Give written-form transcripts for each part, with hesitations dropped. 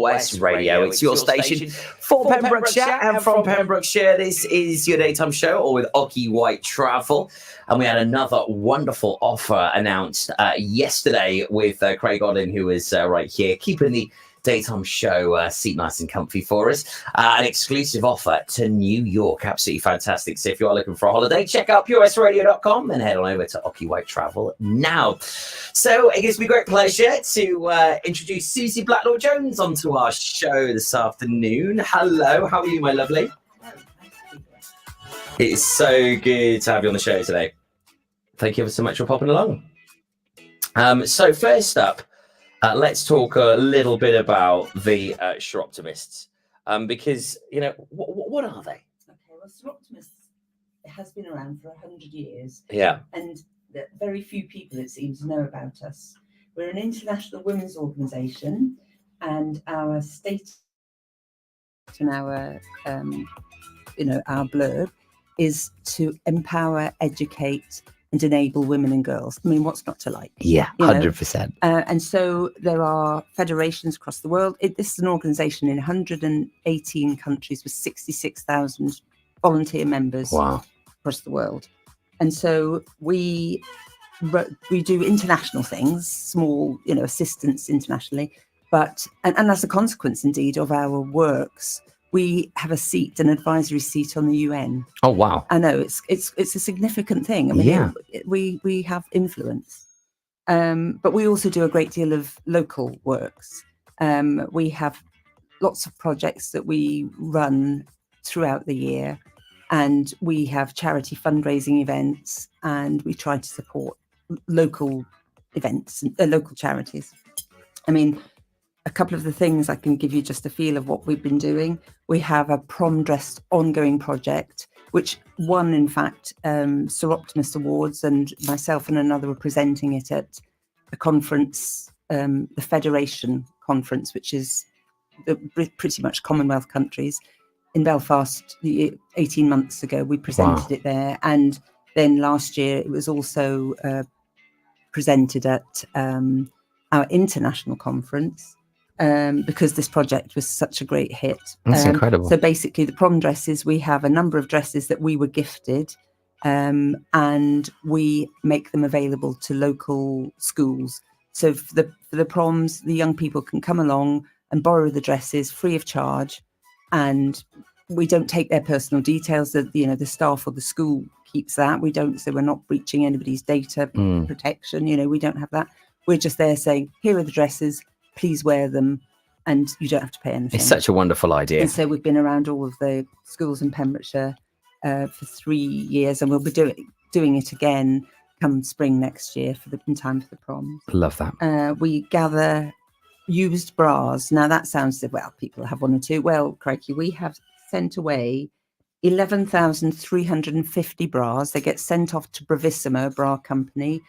Haverfordwest Radio. It's your station for Pembrokeshire and from Pembrokeshire. This is your daytime show, or with Ocky White Travel. And we had another wonderful offer announced yesterday with Craig Odin, who is right here, keeping the daytime show seat nice and comfy for us. An exclusive offer to New York. Absolutely fantastic. So if you are looking for a holiday, check out puresradio.com and head on over to Ocky White Travel now. So it gives me great pleasure to introduce Susie Blacklaw-Jones onto our show this afternoon. Hello, how are you, my lovely? It is so good to have you on the show today. Thank you ever so much for popping along. So first up, let's talk a little bit about the Soroptimists, because, you know, what are they? Okay, well, Soroptimists has been around for 100 years. Yeah. And very few people, it seems, know about us. We're an international women's organisation, and our state and our, our blurb is to empower, educate, and enable women and girls. I mean, what's not to like? Yeah, 100%. And so there are federations across the world. This is an organisation in 118 countries with 66,000 volunteer members across the world. And so we do international things, small, assistance internationally. But and as a consequence, indeed, of our works, we have an advisory seat on the UN. Oh, wow. I know, it's a significant thing. I mean, we have influence. But we also do a great deal of local works. We have lots of projects that we run throughout the year, and we have charity fundraising events, and we try to support local events, local charities. I mean, a couple of the things I can give you just a feel of what we've been doing. We have a prom dress ongoing project, which won, in fact, Soroptimist Awards, and myself and another were presenting it at a conference, the Federation Conference, which is pretty much Commonwealth countries, in Belfast 18 months ago. We presented it there. And then last year it was also presented at our international conference. Because this project was such a great hit. That's incredible. So basically the prom dresses, we have a number of dresses that we were gifted, and we make them available to local schools. So for the proms, the young people can come along and borrow the dresses free of charge, and we don't take their personal details. The staff or the school keeps that. We don't, so we're not breaching anybody's data protection. We don't have that. We're just there saying, here are the dresses, please wear them, and you don't have to pay anything. It's such a wonderful idea. And so we've been around all of the schools in Pembrokeshire for 3 years, and we'll be doing it again come spring next year in time for the proms. Love that. We gather used bras. Now that sounds, well, people have one or two. Well, crikey, we have sent away 11,350 bras. They get sent off to Bravissimo, a bra company,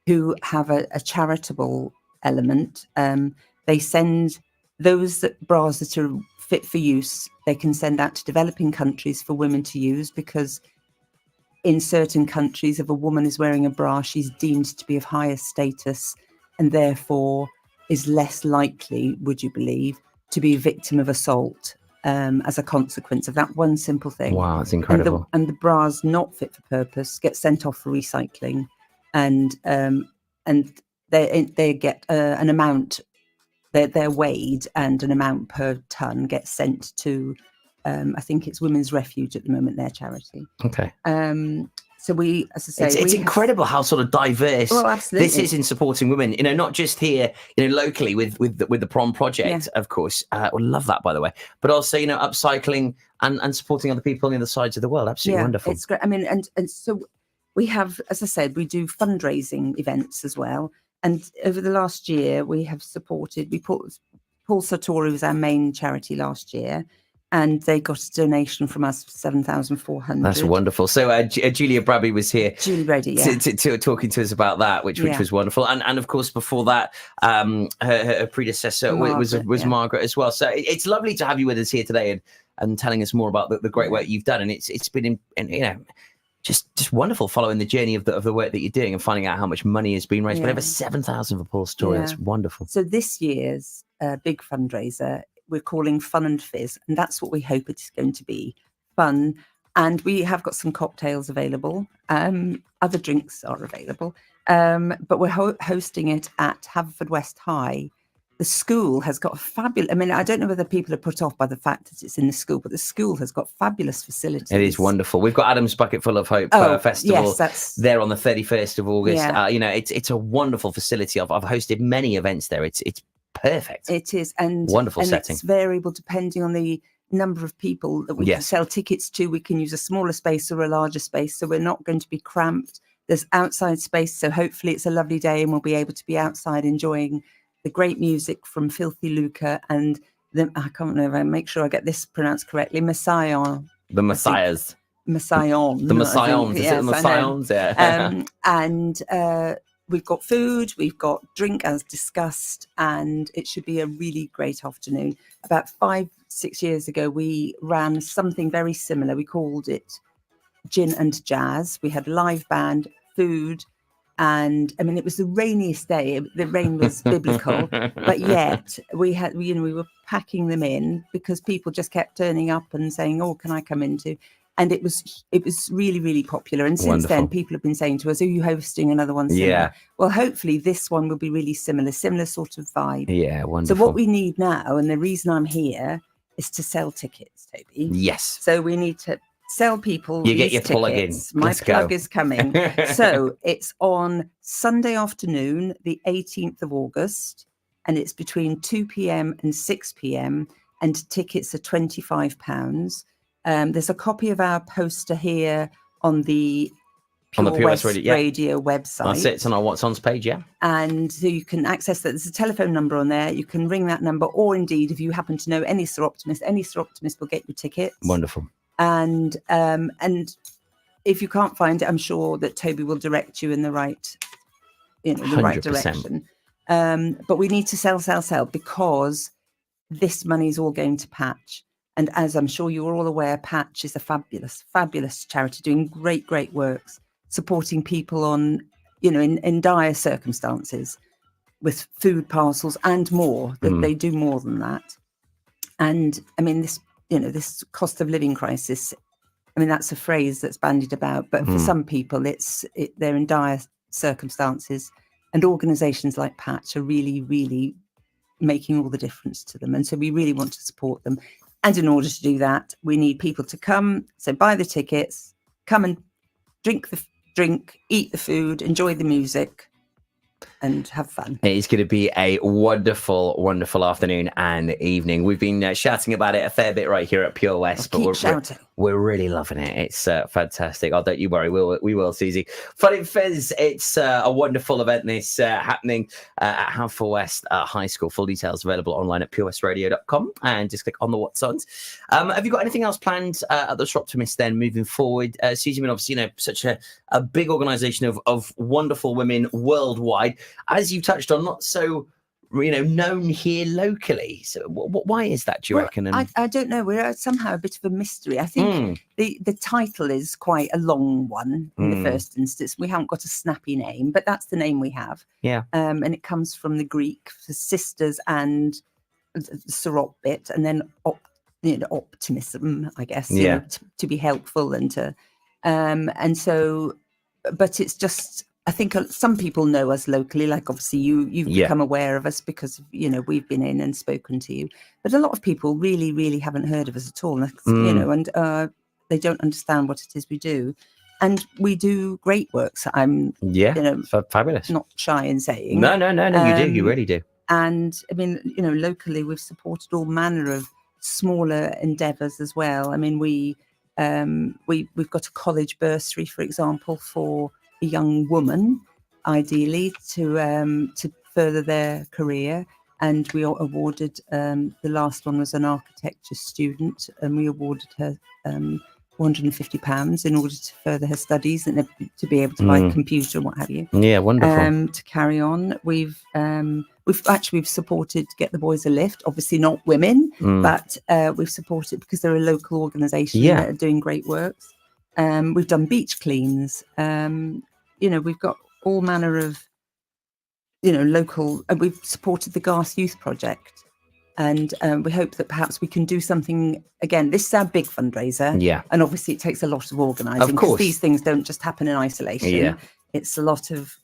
who have a charitable element. They send those bras that are fit for use, they can send out to developing countries for women to use, because in certain countries, if a woman is wearing a bra, she's deemed to be of higher status and therefore is less likely, would you believe, to be a victim of assault as a consequence of that one simple thing. Wow, that's incredible. And the bras not fit for purpose get sent off for recycling, and they get an amount. They're weighed, and an amount per ton gets sent to, I think it's Women's Refuge at the moment, their charity. Okay. So we, as I say, it's incredible how sort of diverse this is in supporting women. Not just here, locally with the prom project, of course. I love that, by the way. But also, upcycling and supporting other people on the other sides of the world. Absolutely wonderful. It's great. I mean, and so we have, as I said, we do fundraising events as well. And over the last year, we have supported, Paul Sartori was our main charity last year, and they got a donation from us for 7,400. That's wonderful. So Julia Brabby was here. Julie Brady, talking to us about that, which was wonderful. And of course, before that, her predecessor was Margaret as well. So it's lovely to have you with us here today and telling us more about the great work you've done. And it's been just wonderful following the journey of the work that you're doing and finding out how much money has been raised. But over 7,000 for Paul's story. That's wonderful. So this year's big fundraiser we're calling Fun Fizz, and that's what we hope it's going to be, fun. And we have got some cocktails available. Other drinks are available, but we're hosting it at Haverfordwest High. The school has got a fabulous, I mean, I don't know whether people are put off by the fact that it's in the school, but the school has got fabulous facilities. It is wonderful. We've got Adam's Bucket Full of Hope Festival there on the 31st of August. Yeah. It's a wonderful facility. I've hosted many events there. It's perfect. It is. And wonderful setting. It's variable depending on the number of people that we can sell tickets to. We can use a smaller space or a larger space, so we're not going to be cramped. There's outside space, so hopefully it's a lovely day and we'll be able to be outside enjoying the great music from Filthy Lucre and I can't know if I make sure I get this pronounced correctly, Messiaens. The Messiahs. Messiaens. The Messiaens. Is it the Messiaens? Yeah. And we've got food, we've got drink as discussed, and it should be a really great afternoon. About 5-6 years ago, we ran something very similar. We called it Gin and Jazz. We had a live band, food, and I mean, it was the rainiest day. The rain was biblical, but yet we were packing them in because people just kept turning up and saying, "Oh, can I come into?" And it was really, really popular. And since then, people have been saying to us, "Are you hosting another one similar?" Yeah. Well, hopefully this one will be really similar sort of vibe. Yeah, wonderful. So what we need now, and the reason I'm here, is to sell tickets, Toby. Yes. So we need to sell people. You get your tickets. plug in. My Let's plug go. is coming. So it's on Sunday afternoon, the 18th of August, and it's between 2 p.m. and 6 p.m. and tickets are £25. There's a copy of our poster here on the Pure West Radio website. That's it. It's on our What's On's page, yeah. And so you can access that. There's a telephone number on there. You can ring that number, or indeed, if you happen to know any Soroptimist will get you tickets. Wonderful. And if you can't find it, I'm sure that Toby will direct you in the right, the 100%. right direction. But we need to sell because this money is all going to Patch. And as I'm sure you're all aware, Patch is a fabulous, fabulous charity doing great, great works, supporting people on, in dire circumstances with food parcels and more. That they do more than that. And I mean, this cost of living crisis, I mean, that's a phrase that's bandied about, but for some people, they're in dire circumstances, and organisations like Patch are really, really making all the difference to them. And so we really want to support them. And in order to do that, we need people to come. So buy the tickets, come and drink the drink, eat the food, enjoy the music, and have fun. It's going to be a wonderful, wonderful afternoon and evening. We've been shouting about it a fair bit right here at Pure West, but we're really loving it. It's fantastic. Oh, don't you worry, we will, Susie. Fun Fizz, it's a wonderful event. This happening at Haverfordwest High School. Full details available online at purewestradio.com, and just click on the What's Ons. Have you got anything else planned at the Soroptimist then moving forward? Susie, I mean, obviously, such a big organisation of wonderful women worldwide. As you touched on, not so known here locally. So why is that, do you reckon? I don't know. We're somehow a bit of a mystery. I think the title is quite a long one in the first instance. We haven't got a snappy name, but that's the name we have. Yeah. And it comes from the Greek for sisters and sorop bit, and then optimism, I guess. Yeah. To be helpful and to and so, but it's just, I think some people know us locally, like obviously you've become aware of us because, we've been in and spoken to you. But a lot of people really, really haven't heard of us at all, and they don't understand what it is we do. And we do great work. So I'm, fabulous. Not shy in saying. No, you do. You really do. And I mean, locally we've supported all manner of smaller endeavours as well. I mean, we've got a college bursary, for example, for a young woman, ideally, to further their career, and we awarded the last one was an architecture student, and we awarded her £150 in order to further her studies and to be able to buy a computer and what have you. Yeah, wonderful. To carry on, we've supported Get the Boys a Lift, obviously not women, but we've supported because they're a local organisation that are doing great works. We've done beach cleans. We've got all manner of, local, and we've supported the Garth Youth Project. And we hope that perhaps we can do something again. This is our big fundraiser. Yeah. And obviously it takes a lot of organising. Of course. These things don't just happen in isolation. Yeah. It's a lot of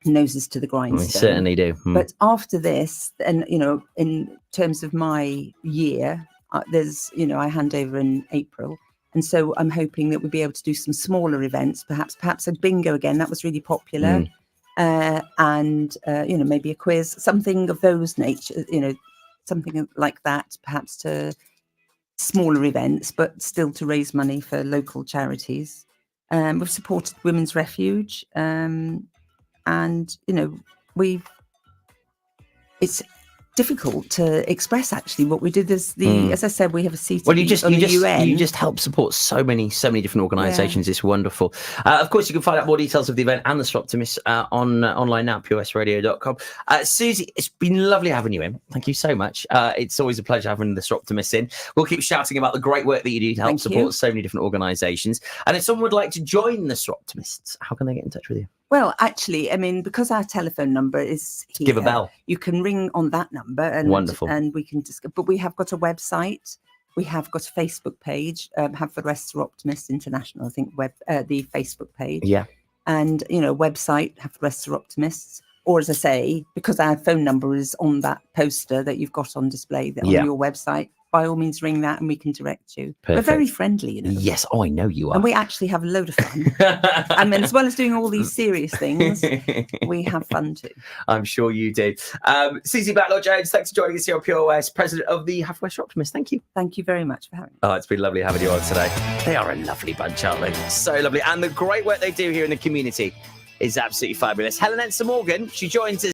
noses to the grindstone. We certainly do. But after this, and, you know, in terms of my year, there's, you know, I hand over in April. And so I'm hoping that we'll be able to do some smaller events, perhaps a bingo again. That was really popular. And, you know, maybe a quiz, something of those nature, you know, something like that, perhaps to smaller events, but still to raise money for local charities. We've supported Women's Refuge, and, you know, it's difficult to express actually what we did. As I said, we have a seat on the UN. You just help support so many different organisations. It's wonderful. Of course, you can find out more details of the event and the Soroptimist online now, puresradio.com. Susie, it's been lovely having you in. Thank you so much. It's always a pleasure having the Soroptimists in. We'll keep shouting about the great work that you do to help support so many different organisations. And if someone would like to join the Soroptimists, how can they get in touch with you? Well, actually, I mean, because our telephone number is here, give a bell. You can ring on that number, and wonderful. And we can discuss. But we have got a website. We have got a Facebook page. Haverfordwest Soroptimist International, I think. The Facebook page. Yeah. And you know, website Haverfordwest Soroptimists. Or as I say, because our phone number is on that poster that you've got on display on your website. By all means, ring that and we can direct you. Perfect. We're very friendly, you know. Yes, I know you are. And we actually have a load of fun. I mean, as well as doing all these serious things, we have fun too. I'm sure you do. Susie Blacklaw-Jones, thanks for joining us here on Pure West, president of the Haverfordwest Soroptimists. Thank you. Thank you very much for having me. Oh, it's been lovely having you on today. They are a lovely bunch, aren't they? So lovely. And the great work they do here in the community is absolutely fabulous. Helen Enser Morgan, she joins us